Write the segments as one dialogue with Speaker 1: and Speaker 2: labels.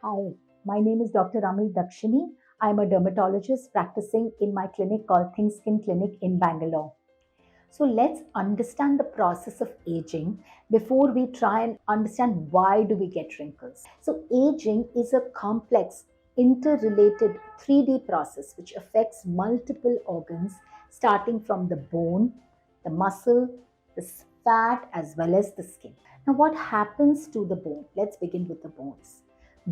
Speaker 1: Hi, my name is Dr.Amee Daxini. I'm a dermatologist practicing in my clinic called Think Skin Clinic in Bangalore. So let's understand the process of aging before we try and understand why do we get wrinkles. So aging is a complex, interrelated 3D process which affects multiple organs starting from the bone, the muscle, the fat as well as the skin. Now what happens to the bone? Let's begin with the bones.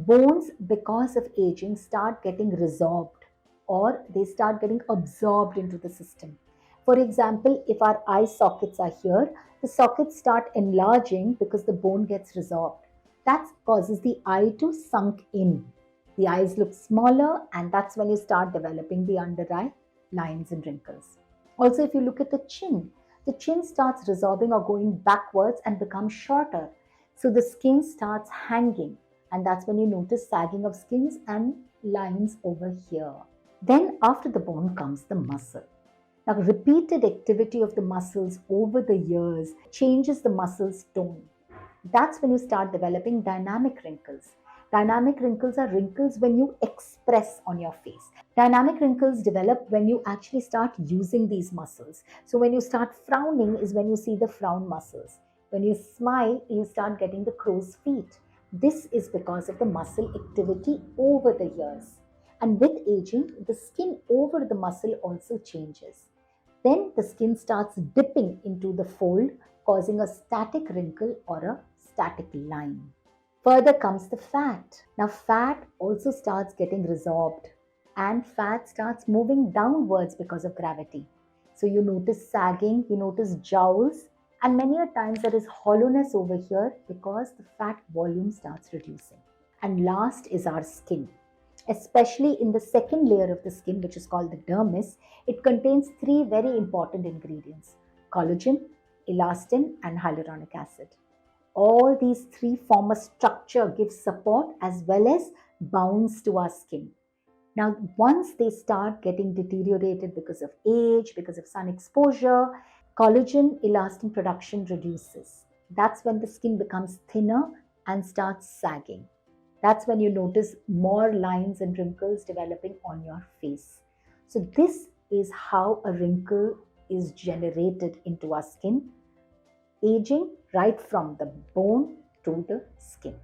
Speaker 1: Bones, because of aging, start getting resorbed or they start getting absorbed into the system. For example, if our eye sockets are here, the sockets start enlarging because the bone gets resorbed. That causes the eye to sunk in. The eyes look smaller, and that's when you start developing the under eye lines and wrinkles. Also, if you look at the chin starts resorbing or going backwards and becomes shorter. So the skin starts hanging, and that's when you notice sagging of skins and lines over here. Then, after the bone comes the muscle. Now, repeated activity of the muscles over the years changes the muscle's tone. That's when you start developing dynamic wrinkles. Dynamic wrinkles are wrinkles when you express on your face. Dynamic wrinkles develop when you actually start using these muscles. So, when you start frowning, is when you see the frown muscles. When you smile, you start getting the crow's feet. This is because of the muscle activity over the years. And with aging, the skin over the muscle also changes. Then the skin starts dipping into the fold, causing a static wrinkle or a static line. Further comes the fat. Now, fat also starts getting resorbed and fat starts moving downwards because of gravity. So, you notice sagging, you notice jowls, and many a times there is hollowness over here because the fat volume starts reducing. And last is our skin. Especially in the second layer of the skin, which is called the dermis, it contains three very important ingredients: collagen, elastin, and hyaluronic acid. All these three form a structure, give support as well as bounce to our skin. Now, once they start getting deteriorated because of age, because of sun exposure, collagen elastin production reduces. That's when the skin becomes thinner and starts sagging. That's when you notice more lines and wrinkles developing on your face. So, this is how a wrinkle is generated into our skin, aging right from the bone to the skin.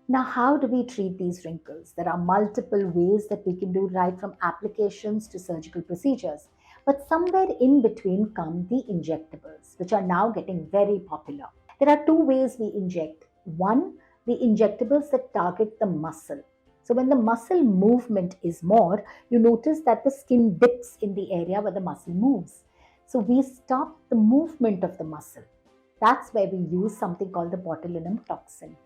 Speaker 1: Now, how do we treat these wrinkles? There are multiple ways that we can do, right from applications to surgical procedures. But somewhere in between come the injectables, which are now getting very popular. There are two ways we inject. One, the injectables that target the muscle. So when the muscle movement is more, you notice that the skin dips in the area where the muscle moves. So we stop the movement of the muscle. That's where we use something called the botulinum toxin.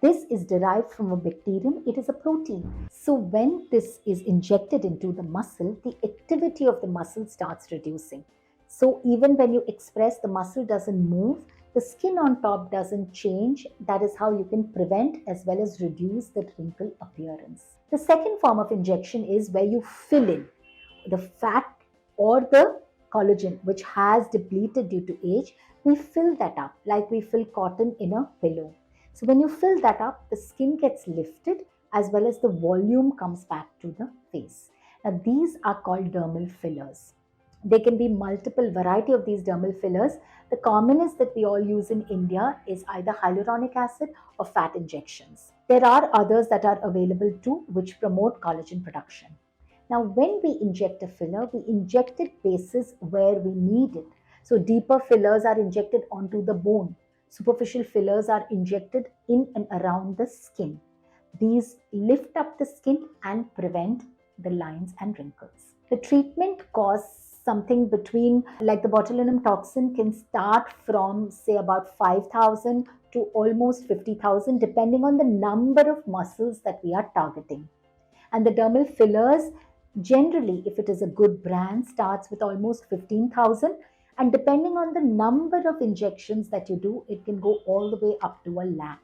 Speaker 1: This is derived from a bacterium. It is a protein. So when this is injected into the muscle, the activity of the muscle starts reducing. So even when you express, the muscle doesn't move, the skin on top doesn't change. That is how you can prevent as well as reduce the wrinkle appearance. The second form of injection is where you fill in the fat or the collagen which has depleted due to age. We fill that up like we fill cotton in a pillow. So when you fill that up, the skin gets lifted as well as the volume comes back to the face. Now these are called dermal fillers. There can be multiple variety of these dermal fillers. The commonest that we all use in India is either hyaluronic acid or fat injections. There are others that are available too, which promote collagen production. Now, when we inject a filler, we inject it places where we need it. So, deeper fillers are injected onto the bone. Superficial fillers are injected in and around the skin. These lift up the skin and prevent the lines and wrinkles. The treatment costs something between, like the botulinum toxin can start from say about 5,000 to almost 50,000 depending on the number of muscles that we are targeting. And the dermal fillers, generally, if it is a good brand, starts with almost 15,000. And depending on the number of injections that you do, it can go all the way up to a lakh.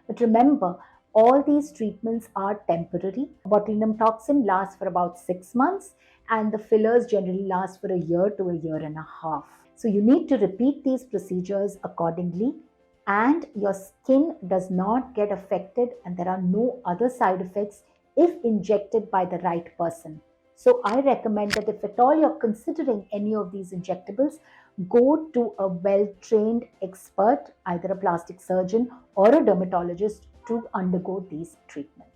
Speaker 1: But remember, all these treatments are temporary. Botulinum toxin lasts for about 6 months, and the fillers generally last for a year to a year and a half. So you need to repeat these procedures accordingly and your skin does not get affected, and there are no other side effects if injected by the right person. So I recommend that if at all you're considering any of these injectables, go to a well-trained expert, either a plastic surgeon or a dermatologist, to undergo these treatments.